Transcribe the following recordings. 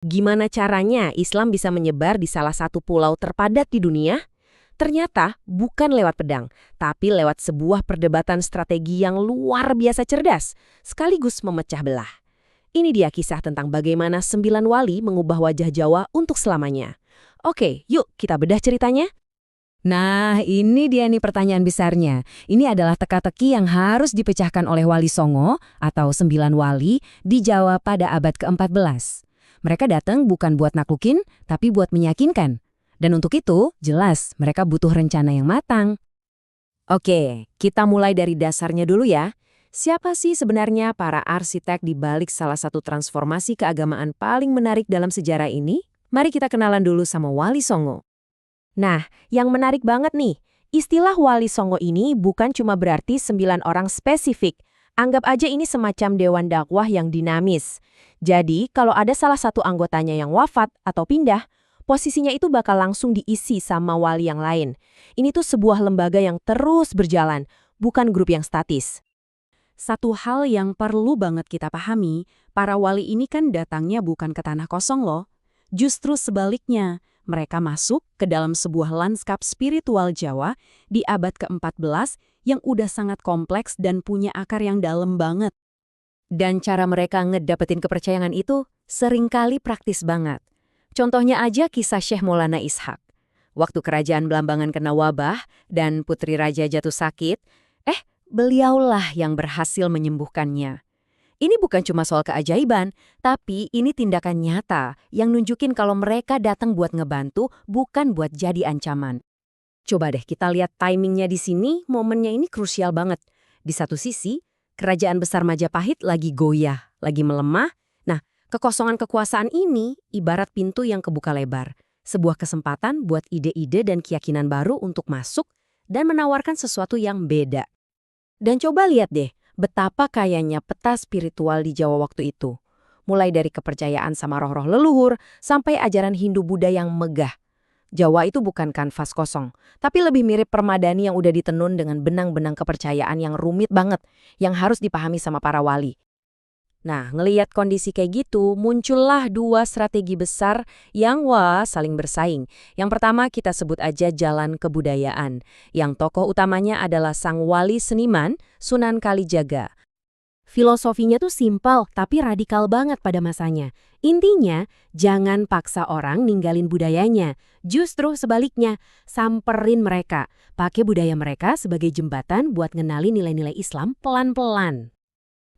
Gimana caranya Islam bisa menyebar di salah satu pulau terpadat di dunia? Ternyata bukan lewat pedang, tapi lewat sebuah perdebatan strategi yang luar biasa cerdas, sekaligus memecah belah. Ini dia kisah tentang bagaimana 9 wali mengubah wajah Jawa untuk selamanya. Oke, yuk kita bedah ceritanya. Nah, ini dia nih pertanyaan besarnya. Ini adalah teka-teki yang harus dipecahkan oleh Wali Songo atau 9 wali di Jawa pada abad ke-14. Mereka datang bukan buat naklukin, tapi buat meyakinkan. Dan untuk itu, jelas mereka butuh rencana yang matang. Oke, kita mulai dari dasarnya dulu ya. Siapa sih sebenarnya para arsitek di balik salah satu transformasi keagamaan paling menarik dalam sejarah ini? Mari kita kenalan dulu sama Wali Songo. Nah, yang menarik banget nih, istilah Wali Songo ini bukan cuma berarti 9 orang spesifik. Anggap aja ini semacam dewan dakwah yang dinamis. Jadi, kalau ada salah satu anggotanya yang wafat atau pindah, posisinya itu bakal langsung diisi sama wali yang lain. Ini tuh sebuah lembaga yang terus berjalan, bukan grup yang statis. Satu hal yang perlu banget kita pahami, para wali ini kan datangnya bukan ke tanah kosong loh. Justru sebaliknya, mereka masuk ke dalam sebuah lanskap spiritual Jawa di abad ke-14 yang udah sangat kompleks dan punya akar yang dalam banget. Dan cara mereka ngedapetin kepercayaan itu seringkali praktis banget. Contohnya aja kisah Syekh Maulana Ishaq. Waktu kerajaan Belambangan kena wabah dan putri raja jatuh sakit, beliaulah yang berhasil menyembuhkannya. Ini bukan cuma soal keajaiban, tapi ini tindakan nyata yang nunjukin kalau mereka datang buat ngebantu, bukan buat jadi ancaman. Coba deh kita lihat timingnya di sini, momennya ini krusial banget. Di satu sisi, kerajaan besar Majapahit lagi goyah, lagi melemah. Nah, kekosongan kekuasaan ini ibarat pintu yang kebuka lebar. Sebuah kesempatan buat ide-ide dan keyakinan baru untuk masuk dan menawarkan sesuatu yang beda. Dan coba lihat deh, betapa kayanya peta spiritual di Jawa waktu itu. Mulai dari kepercayaan sama roh-roh leluhur, sampai ajaran Hindu Buddha yang megah. Jawa itu bukan kanvas kosong, tapi lebih mirip permadani yang udah ditenun dengan benang-benang kepercayaan yang rumit banget, yang harus dipahami sama para wali. Nah, ngelihat kondisi kayak gitu, muncullah 2 strategi besar yang saling bersaing. Yang pertama kita sebut aja jalan kebudayaan, yang tokoh utamanya adalah sang wali seniman, Sunan Kalijaga. Filosofinya tuh simpel tapi radikal banget pada masanya. Intinya, jangan paksa orang ninggalin budayanya. Justru sebaliknya, samperin mereka. Pakai budaya mereka sebagai jembatan buat ngenalin nilai-nilai Islam pelan-pelan.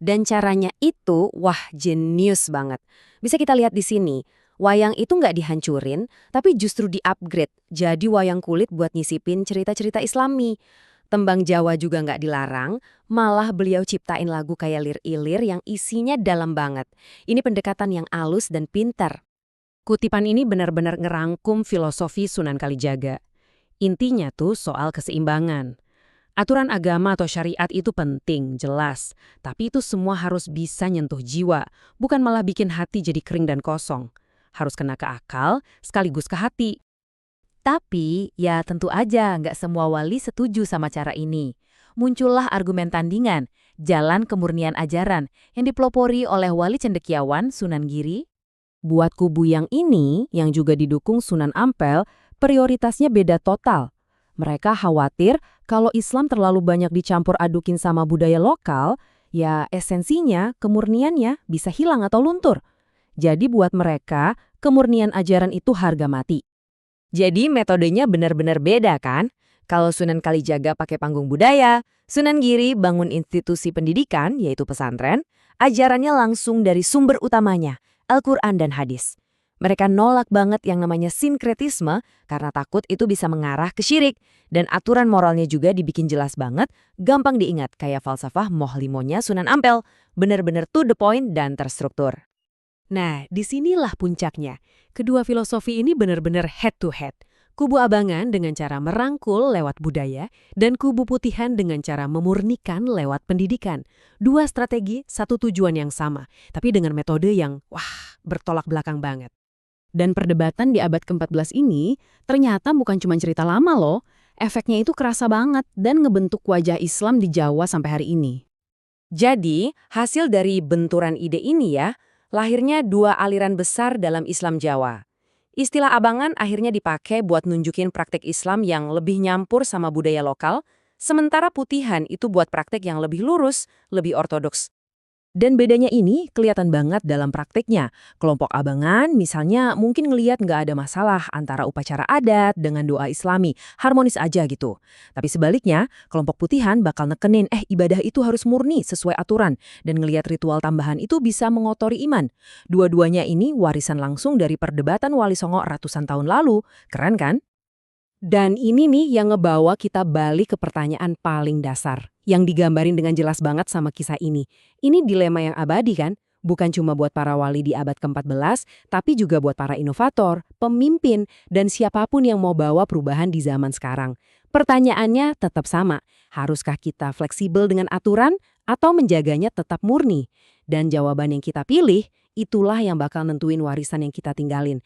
Dan caranya itu, jenius banget. Bisa kita lihat di sini, wayang itu nggak dihancurin, tapi justru di-upgrade. Jadi wayang kulit buat nyisipin cerita-cerita Islami. Tembang Jawa juga nggak dilarang, malah beliau ciptain lagu kayak Lir-Ilir yang isinya dalam banget. Ini pendekatan yang alus dan pintar. Kutipan ini benar-benar ngerangkum filosofi Sunan Kalijaga. Intinya tuh soal keseimbangan. Aturan agama atau syariat itu penting, jelas. Tapi itu semua harus bisa nyentuh jiwa, bukan malah bikin hati jadi kering dan kosong. Harus kena ke akal, sekaligus ke hati. Tapi, ya tentu aja nggak semua wali setuju sama cara ini. Muncullah argumen tandingan, jalan kemurnian ajaran, yang dipelopori oleh wali cendekiawan Sunan Giri. Buat kubu yang ini, yang juga didukung Sunan Ampel, prioritasnya beda total. Mereka khawatir kalau Islam terlalu banyak dicampur adukin sama budaya lokal, ya esensinya, kemurniannya bisa hilang atau luntur. Jadi buat mereka, kemurnian ajaran itu harga mati. Jadi metodenya benar-benar beda kan? Kalau Sunan Kalijaga pakai panggung budaya, Sunan Giri bangun institusi pendidikan, yaitu pesantren, ajarannya langsung dari sumber utamanya, Al-Quran dan hadis. Mereka nolak banget yang namanya sinkretisme karena takut itu bisa mengarah ke syirik. Dan aturan moralnya juga dibikin jelas banget, gampang diingat kayak falsafah Mohlimonya Sunan Ampel. Bener-bener to the point dan terstruktur. Nah, disinilah puncaknya. Kedua filosofi ini bener-bener head to head. Kubu abangan dengan cara merangkul lewat budaya, dan kubu putihan dengan cara memurnikan lewat pendidikan. 2 strategi, satu tujuan yang sama, tapi dengan metode yang, bertolak belakang banget. Dan perdebatan di abad ke-14 ini ternyata bukan cuma cerita lama loh. Efeknya itu kerasa banget dan ngebentuk wajah Islam di Jawa sampai hari ini. Jadi, hasil dari benturan ide ini ya, Lahirnya dua aliran besar dalam Islam Jawa. Istilah abangan akhirnya dipakai buat nunjukin praktek Islam yang lebih nyampur sama budaya lokal, sementara putihan itu buat praktek yang lebih lurus, lebih ortodoks. Dan bedanya ini kelihatan banget dalam praktiknya. Kelompok abangan misalnya mungkin ngeliat nggak ada masalah antara upacara adat dengan doa islami, harmonis aja gitu. Tapi sebaliknya, kelompok putihan bakal nekenin ibadah itu harus murni sesuai aturan dan ngeliat ritual tambahan itu bisa mengotori iman. Dua-duanya ini warisan langsung dari perdebatan Wali Songo ratusan tahun lalu. Keren kan? Dan ini nih yang ngebawa kita balik ke pertanyaan paling dasar, yang digambarin dengan jelas banget sama kisah ini. Ini dilema yang abadi kan? Bukan cuma buat para wali di abad ke-14, tapi juga buat para inovator, pemimpin, dan siapapun yang mau bawa perubahan di zaman sekarang. Pertanyaannya tetap sama, haruskah kita fleksibel dengan aturan atau menjaganya tetap murni? Dan jawaban yang kita pilih, itulah yang bakal nentuin warisan yang kita tinggalin.